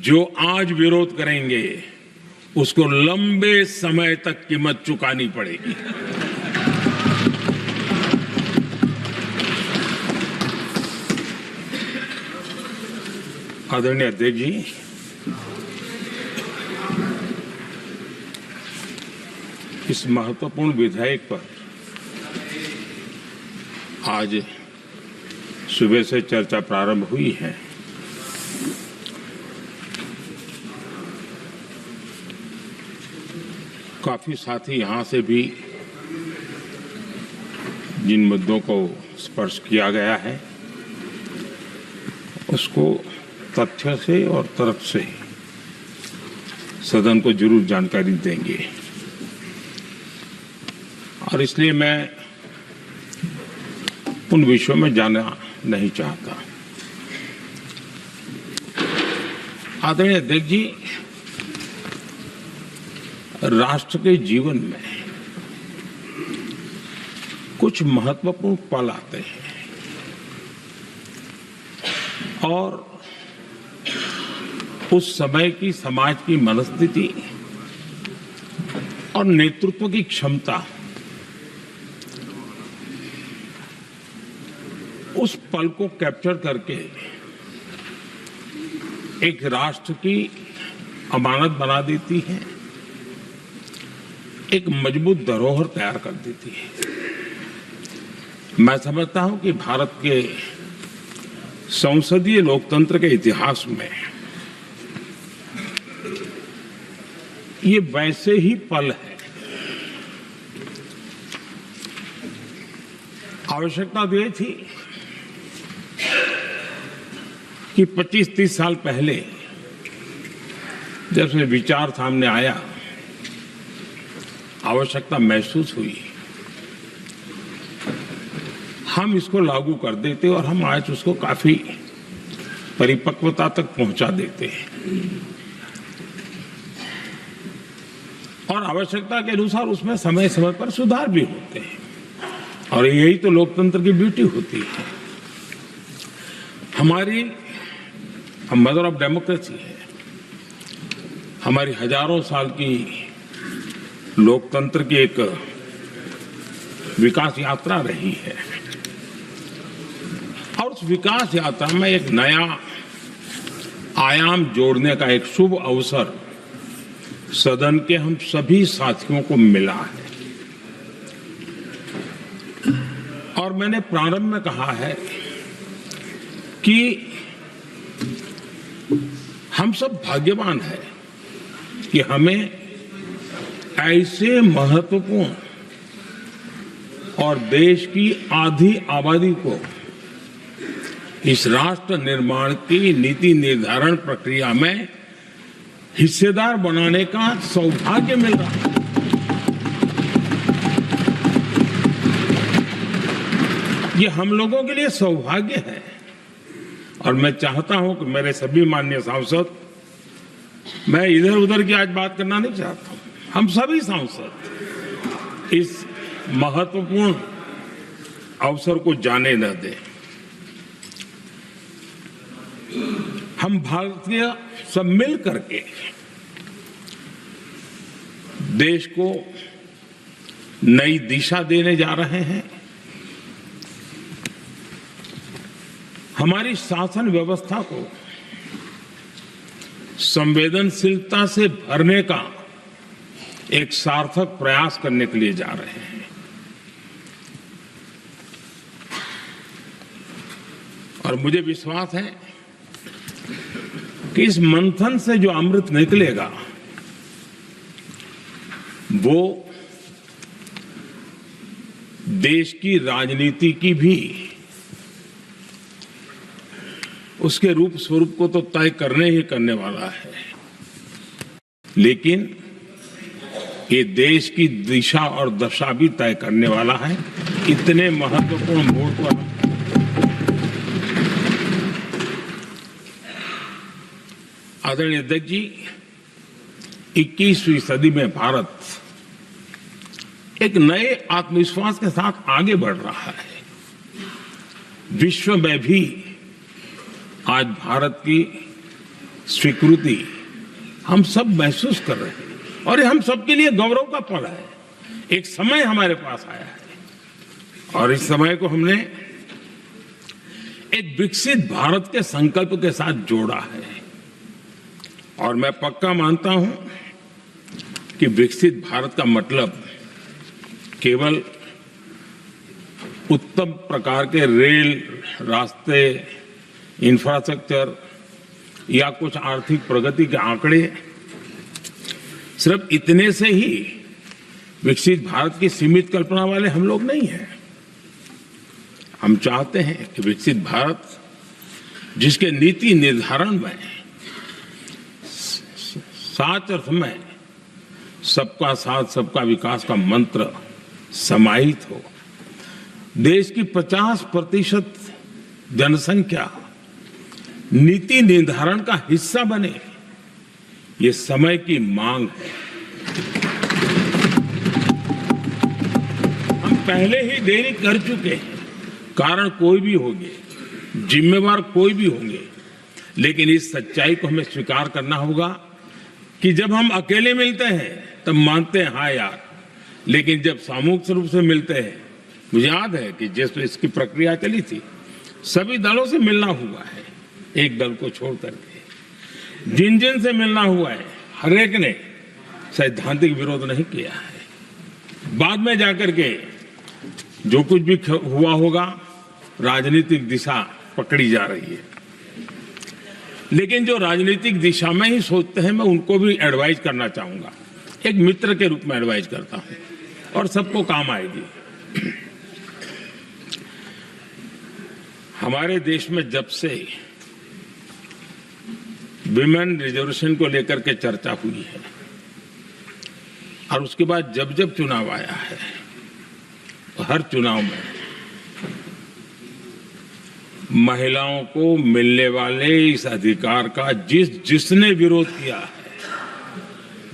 जो आज विरोध करेंगे उसको लंबे समय तक कीमत चुकानी पड़ेगी। आदरणीय अध्यक्ष जी, इस महत्वपूर्ण विधेयक पर आज सुबह से चर्चा प्रारंभ हुई है। काफी साथी यहां से भी जिन मुद्दों को स्पर्श किया गया है उसको तथ्य से और तर्क से सदन को जरूर जानकारी देंगे, और इसलिए मैं उन विषयों में जाना नहीं चाहता। आदरणीय अध्यक्ष जी, राष्ट्र के जीवन में कुछ महत्वपूर्ण पल आते हैं और उस समय की समाज की मनस्थिति और नेतृत्व की क्षमता उस पल को कैप्चर करके एक राष्ट्र की अमानत बना देती है, एक मजबूत धरोहर तैयार कर देती है। मैं समझता हूं कि भारत के संसदीय लोकतंत्र के इतिहास में ये वैसे ही पल है। आवश्यकता तो ये थी कि 25-30 साल पहले जब से विचार सामने आया, आवश्यकता महसूस हुई, हम इसको लागू कर देते और हम आज उसको काफी परिपक्वता तक पहुंचा देते हैं और आवश्यकता के अनुसार उसमें समय समय पर सुधार भी होते हैं, और यही तो लोकतंत्र की ब्यूटी होती है। हमारी मदर ऑफ डेमोक्रेसी है, हमारी हजारों साल की लोकतंत्र की एक विकास यात्रा रही है, और उस विकास यात्रा में एक नया आयाम जोड़ने का एक शुभ अवसर सदन के हम सभी साथियों को मिला है। और मैंने प्रारंभ में कहा है कि हम सब भाग्यवान हैं कि हमें ऐसे महत्वपूर्ण और देश की आधी आबादी को इस राष्ट्र निर्माण की नीति निर्धारण प्रक्रिया में हिस्सेदार बनाने का सौभाग्य मिल रहा है। ये हम लोगों के लिए सौभाग्य है, और मैं चाहता हूं कि मेरे सभी माननीय सांसद, मैं इधर उधर की आज बात करना नहीं चाहता हूं, हम सभी सांसद इस महत्वपूर्ण अवसर को जाने न दें। हम भारतीय सब मिल करके देश को नई दिशा देने जा रहे हैं। हमारी शासन व्यवस्था को संवेदनशीलता से भरने का एक सार्थक प्रयास करने के लिए जा रहे हैं। और मुझे विश्वास है कि इस मंथन से जो अमृत निकलेगा वो देश की राजनीति की भी उसके रूप स्वरूप को तो तय करने ही करने वाला है, लेकिन ये देश की दिशा और दशा भी तय करने वाला है। इतने महत्वपूर्ण मोड़ पर आदरणीय अध्यक्ष जी, 21वीं सदी में भारत एक नए आत्मविश्वास के साथ आगे बढ़ रहा है। विश्व में भी आज भारत की स्वीकृति हम सब महसूस कर रहे हैं और ये हम सबके लिए गौरव का पल है। एक समय हमारे पास आया है और इस समय को हमने एक विकसित भारत के संकल्प के साथ जोड़ा है और मैं पक्का मानता हूं कि विकसित भारत का मतलब केवल उत्तम प्रकार के रेल, रास्ते, इंफ्रास्ट्रक्चर या कुछ आर्थिक प्रगति के आंकड़े सिर्फ इतने से ही विकसित भारत की सीमित कल्पना वाले हम लोग नहीं हैं। हम चाहते हैं कि विकसित भारत जिसके नीति निर्धारण में साच अर्थ में सबका साथ सबका विकास का मंत्र समाहित हो, देश की 50% जनसंख्या नीति निर्धारण का हिस्सा बने, ये समय की मांग है। हम पहले ही देरी कर चुके हैं, कारण कोई भी होंगे, जिम्मेवार कोई भी होंगे, लेकिन इस सच्चाई को हमें स्वीकार करना होगा कि जब हम अकेले मिलते हैं तब मानते हैं हाँ यार, लेकिन जब सामूहिक रूप से मिलते हैं, मुझे याद है कि जिस इसकी प्रक्रिया चली थी, सभी दलों से मिलना हुआ है, एक दल को छोड़ करके जिन जिन से मिलना हुआ है हर एक ने सैद्धांतिक विरोध नहीं किया है। बाद में जाकर के जो कुछ भी हुआ होगा, राजनीतिक दिशा पकड़ी जा रही है, लेकिन जो राजनीतिक दिशा में ही सोचते हैं, मैं उनको भी एडवाइज करना चाहूंगा, एक मित्र के रूप में एडवाइज करता हूं और सबको काम आएगी। हमारे देश में जब से विमेन रिजर्वेशन को लेकर के चर्चा हुई है और उसके बाद जब जब चुनाव आया है, हर चुनाव में महिलाओं को मिलने वाले इस अधिकार का जिसने विरोध किया है,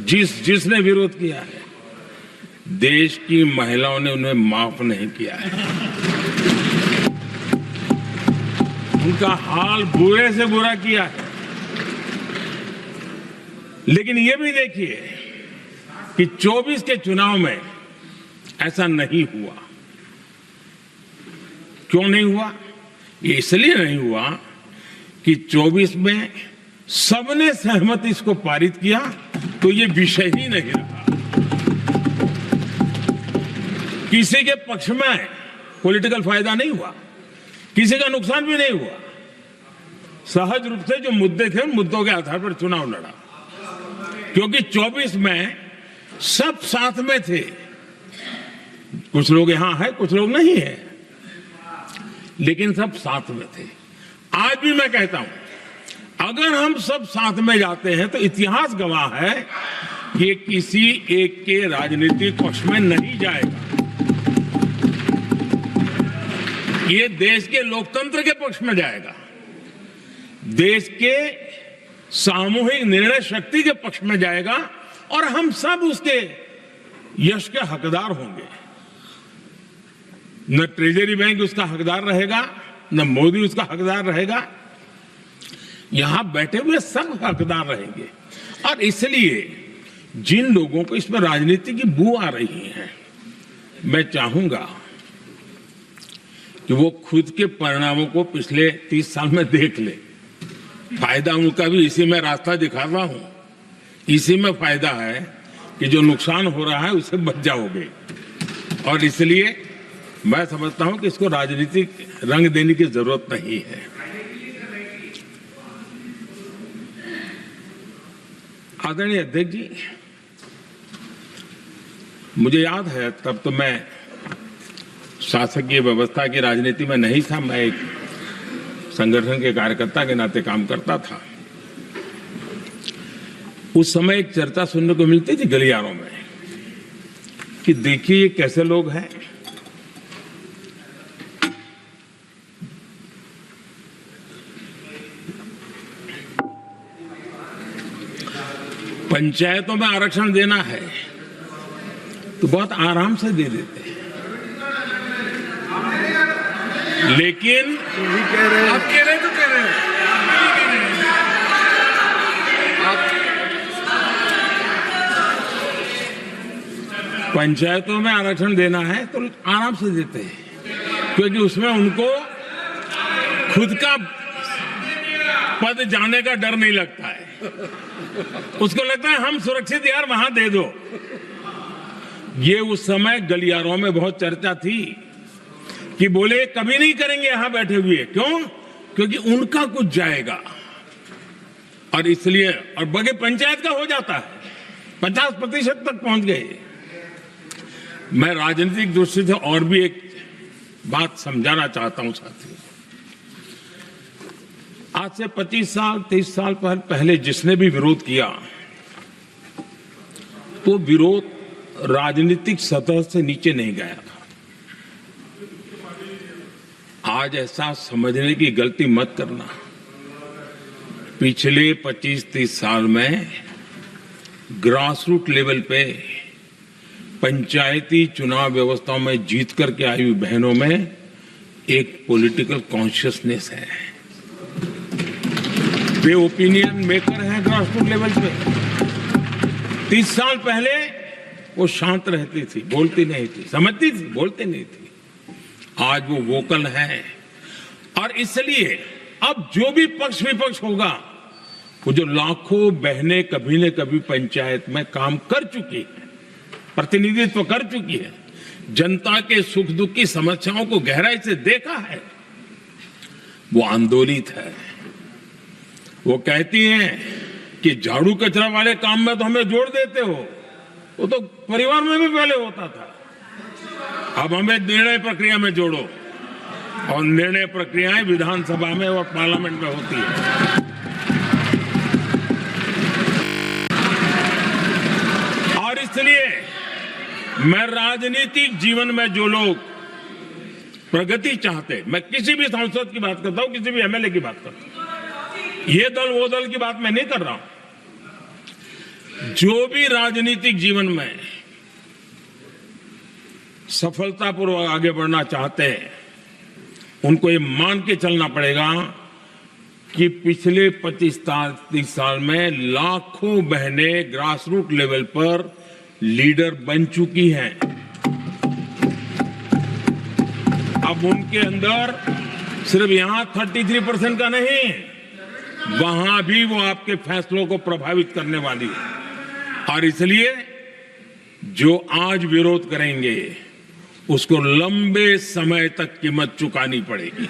जिसने विरोध किया है, देश की महिलाओं ने उन्हें माफ नहीं किया है। उनका हाल बुरे से बुरा किया है। लेकिन ये भी देखिए कि 24 के चुनाव में ऐसा नहीं हुआ। क्यों नहीं हुआ? ये इसलिए नहीं हुआ कि 24 में सबने सहमति इसको पारित किया, तो ये विषय ही नहीं रहा। किसी के पक्ष में पॉलिटिकल फायदा नहीं हुआ, किसी का नुकसान भी नहीं हुआ। सहज रूप से जो मुद्दे थे उन मुद्दों के आधार पर चुनाव लड़ा, क्योंकि 24 में सब साथ में थे। कुछ लोग यहां हैं, कुछ लोग नहीं है, लेकिन सब साथ में थे। आज भी मैं कहता हूं, अगर हम सब साथ में जाते हैं तो इतिहास गवाह है कि किसी एक के राजनीतिक पक्ष में नहीं जाएगा। ये देश के लोकतंत्र के पक्ष में जाएगा, देश के सामूहिक निर्णय शक्ति के पक्ष में जाएगा और हम सब उसके यश के हकदार होंगे। न ट्रेजरी बैंक उसका हकदार रहेगा, न मोदी उसका हकदार रहेगा, यहां बैठे हुए सब हकदार रहेंगे। और इसलिए जिन लोगों को इसमें राजनीति की बू आ रही है, मैं चाहूंगा कि वो खुद के परिणामों को पिछले 30 साल में देख ले। फायदा उनका भी इसी में रास्ता दिखा रहा हूं, इसी में फायदा है कि जो नुकसान हो रहा है उससे बच जाओगे। और इसलिए मैं समझता हूं कि इसको राजनीतिक रंग देने की जरूरत नहीं है। आदरणीय अध्यक्ष जी, मुझे याद है तब तो मैं शासकीय व्यवस्था की राजनीति में नहीं था, मैं एक संगठन के कार्यकर्ता के नाते काम करता था। उस समय एक चर्चा सुनने को मिलती थी गलियारों में कि देखिए ये कैसे लोग हैं, पंचायतों में आरक्षण देना है तो बहुत आराम से दे देते हैं, लेकिन आप कह रहे हैं तो कह रहे हैं पंचायतों में आरक्षण देना है तो आराम से देते हैं, क्योंकि उसमें उनको खुद का पद जाने का डर नहीं लगता है। उसको लगता है हम सुरक्षित यार वहां दे दो। ये उस समय गलियारों में बहुत चर्चा थी कि बोले कभी नहीं करेंगे यहां बैठे हुए। क्यों? क्योंकि उनका कुछ जाएगा, और इसलिए और बगे पंचायत का हो जाता है, 50% तक पहुंच गए। मैं राजनीतिक दृष्टि से और भी एक बात समझाना चाहता हूं साथियों। आज से 25 साल 30 साल पहले जिसने भी विरोध किया तो विरोध राजनीतिक सतह से नीचे नहीं गया था। आज ऐसा समझने की गलती मत करना। पिछले 25-30 साल में ग्रास रूट लेवल पे पंचायती चुनाव व्यवस्थाओं में जीत करके आई हुई बहनों में एक पॉलिटिकल कॉन्शियसनेस है। वे ओपिनियन मेकर हैं ग्रास रूट लेवल पे। 30 साल पहले वो शांत रहती थी, बोलती नहीं थी, समझती थी, बोलती नहीं थी। आज वो वोकल है, और इसलिए अब जो भी पक्ष विपक्ष होगा, वो जो लाखों बहनें कभी न कभी पंचायत में काम कर चुकी है, प्रतिनिधित्व कर चुकी है, जनता के सुख दुख की समस्याओं को गहराई से देखा है, वो आंदोलित है। वो कहती हैं कि झाड़ू कचरा वाले काम में तो हमें जोड़ देते हो, वो तो परिवार में भी पहले होता था, अब हमें निर्णय प्रक्रिया में जोड़ो। और निर्णय प्रक्रियाएं विधानसभा में और पार्लियामेंट में होती है। और इसलिए मैं राजनीतिक जीवन में जो लोग प्रगति चाहते, मैं किसी भी सांसद की बात करता हूं, किसी भी एमएलए की बात करता हूं, ये दल वो दल की बात मैं नहीं कर रहा हूं। जो भी राजनीतिक जीवन में सफलतापूर्वक आगे बढ़ना चाहते हैं, उनको ये मान के चलना पड़ेगा कि पिछले 25-30 साल में लाखों बहनें ग्रास रूट लेवल पर लीडर बन चुकी हैं। अब उनके अंदर सिर्फ यहां 33% का नहीं, वहां भी वो आपके फैसलों को प्रभावित करने वाली है। और इसलिए जो आज विरोध करेंगे, उसको लंबे समय तक कीमत चुकानी पड़ेगी।